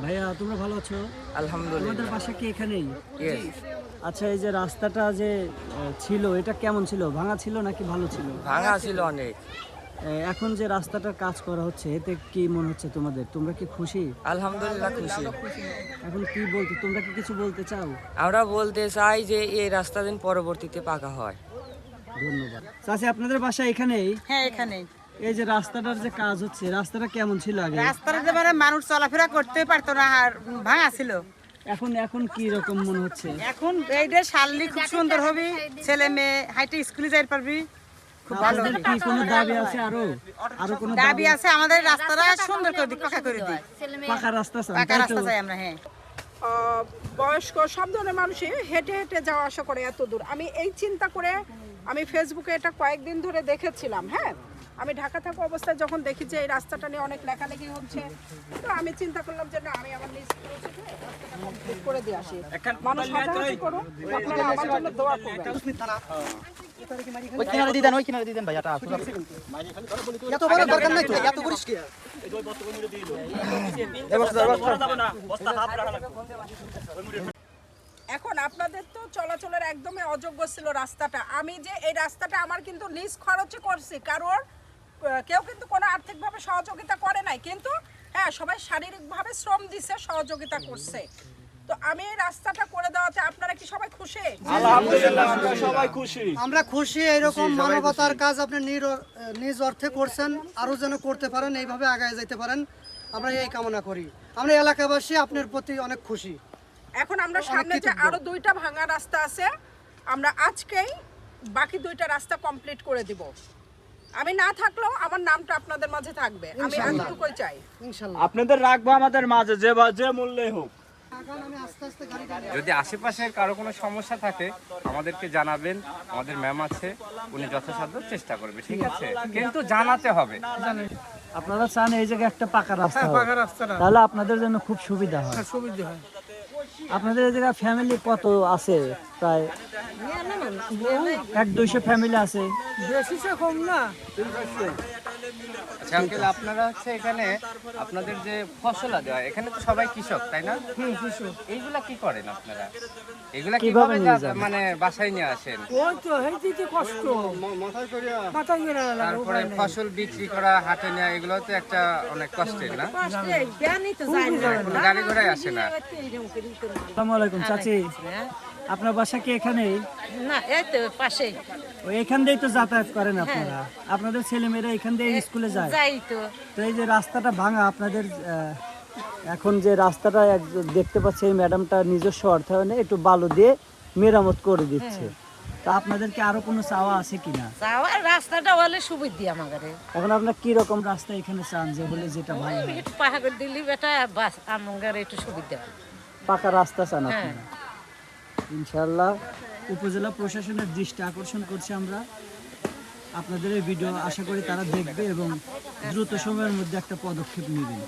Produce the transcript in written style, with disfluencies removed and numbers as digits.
ভাইয়া তোমরা ভালো আছো? আলহামদুলিল্লাহ। তোমাদের বাসা কি এখানেই? Yes, আচ্ছা, এই যে রাস্তাটা যে ছিল, এটা কেমন ছিল? ভাঙা ছিল নাকি ভালো ছিল? ভাঙা ছিল অনেক। এখন যে রাস্তাটার কাজ করা হচ্ছে, এতে কি মনে হচ্ছে তোমাদের? তোমরা কি খুশি? আলহামদুলিল্লাহ খুশি। এখন কি বলতে, তোমরা কি কিছু বলতে চাও? আমরা বলতে চাই যে এই রাস্তা দিন পরবর্তীতে পাকা হয়। ধন্যবাদ। চাচি, আপনাদের বাসা এখানেই? হ্যাঁ, এখানেই। এই যে রাস্তাটার যে কাজ হচ্ছে, রাস্তাটা কেমন ছিল আগে? রাস্তাটা মানে মানুষ চলাফেরা করতে পারতো না, আর ভাঙা ছিল। এখন এখন কি রকম মনে হচ্ছে? এখন এইটা সারলি খুব সুন্দর হবে, ছেলে মেয়ে হাইটে স্কুলে যাইতে পারবি, খুব ভালো আপনাদের হবে। কি কোনো দাবি আছে? আরো কোনো দাবি আছে আমাদের রাস্তাটা সুন্দর করে দিক, পাকা করে দিক, পাকা রাস্তা চান, পাকা তাই তো? রাস্তা চাই আমরা। হ্যাঁ, বয়স্ক সব ধরনের মানুষই হেঁটে হেঁটে যাওয়া আসা করে এত দূর। আমি এই চিন্তা করে আমি ফেসবুকে এটা কয়েকদিন ধরে দেখেছিলাম। হ্যাঁ, আমি ঢাকা থাকা অবস্থায় যখন দেখি যে এই রাস্তাটা নিয়ে অনেক লেখালেখি হচ্ছে, তো আমি চিন্তা করলাম যে না, আমি আমার নিজ খরচে রাস্তাটা কমপ্লিট করে দিয়ে আসি। মানুষ হাঁটাহাঁটি করুন, আপনারা আমার জন্য দোয়া করবেন। ওই কিনারে দিদেন ভাই, এটা এত বড় দরকার নাই তো, এত করিস কি? এখন আপনাদের তো চলাচলের একদমই অযোগ্য ছিল রাস্তাটা। আমি যে এই রাস্তাটা আমার কিন্তু নিজ খরচে করছি, কারণ কেউ কিন্তু কোনো আর্থিকভাবে সহযোগিতা করে নাই, কিন্তু হ্যাঁ সবাই শারীরিকভাবে শ্রম দিছে, সহযোগিতা করছে। তো আমি এই রাস্তাটা করে দেওয়াতে আপনারা কি সবাই খুশি? আলহামদুলিল্লাহ, আমরা সবাই খুশি। আমরা খুশি, এরকম মানবতার কাজ আপনি নিজ অর্থে করছেন, আরো যেন করতে পারেন, এইভাবে আগায় যেতে পারেন, আমরা এই কামনা করি। আমরা এলাকাবাসী আপনার প্রতি অনেক খুশি। এখন আমরা সামনে যে আরো 2টা ভাঙা রাস্তা আছে, আমরা আজকেই বাকি 2টা রাস্তা কমপ্লিট করে দিব। আমি না থাকলেও আমার নামটা আপনাদের মাঝে থাকবে, আমি এতটুকুই চাই। ইনশাআল্লাহ আপনাদের রাখবো আমাদের মাঝে, যে মূল্যে হোক। আমি আস্তে আস্তে গাড়ি যদি আশেপাশের কারো কোনো সমস্যা থাকে আমাদেরকে জানাবেন, আমাদের ম্যাম আছে, উনি যথাসাধ্য চেষ্টা করবে, ঠিক আছে? কিন্তু জানাতে হবে। আপনারা চান এই জায়গায় একটা পাকা রাস্তা হোক, তাহলে আপনাদের জন্য খুব সুবিধা হয়। আপনাদের এই জায়গায় ফ্যামিলি কত আছে? প্রায় 100-200 ফ্যামিলি আছে। আচ্ছা আঙ্কেল, আপনারা হচ্ছে এখানে আপনাদের যে ফসল দেওয়া, এখানে তো সবাই কৃষক, তাই না? এইগুলা কি করেন আপনারা? এগুলা কিভাবে কিভাবে নিয়ে যান? মানে বাসায় নিয়ে আসেন? তারপরে ফসল বিক্রি করা, হাটে নেওয়া, এগুলো তো একটা অনেক কষ্টের, না? কোনো গাড়ি ঘোড়ায় আসে না। আসসালামু আলাইকুম চাচি, আপনার বাসা কি এখানেই? না, এই তো পাশে এখান দিয়েই তো যাতায়াত করেন আপনারা? আপনাদের ছেলেমেয়েরা এখান দিয়ে স্কুলে যায়? যাই তো। তো এই যে রাস্তাটা ভাঙা আপনাদের, এখন যে রাস্তাটা দেখতে পাচ্ছি, এই ম্যাডামটা নিজস্ব অর্থায়নে একটু বালু দিয়ে মেরামত করে দিচ্ছে। তা আপনাদের কি আরো কোনো চাওয়া আছে কিনা? যাওয়ার রাস্তাটা হলে সুবিধা আমাদের। এখন আপনার কি রকম রাস্তা এখানে চান যে হলে যেটা ভালো হয়? একটু পাহাড় দিলি বেটা, বাস আমার একটু সুবিধা। পাকা রাস্তা চান আপনারা? ইনশাআল্লাহ উপজেলা প্রশাসনের দৃষ্টি আকর্ষণ করছি আমরা। আপনাদের এই ভিডিও আশা করি তারা দেখবে এবং দ্রুত সময়ের মধ্যে একটা পদক্ষেপ নেবেন।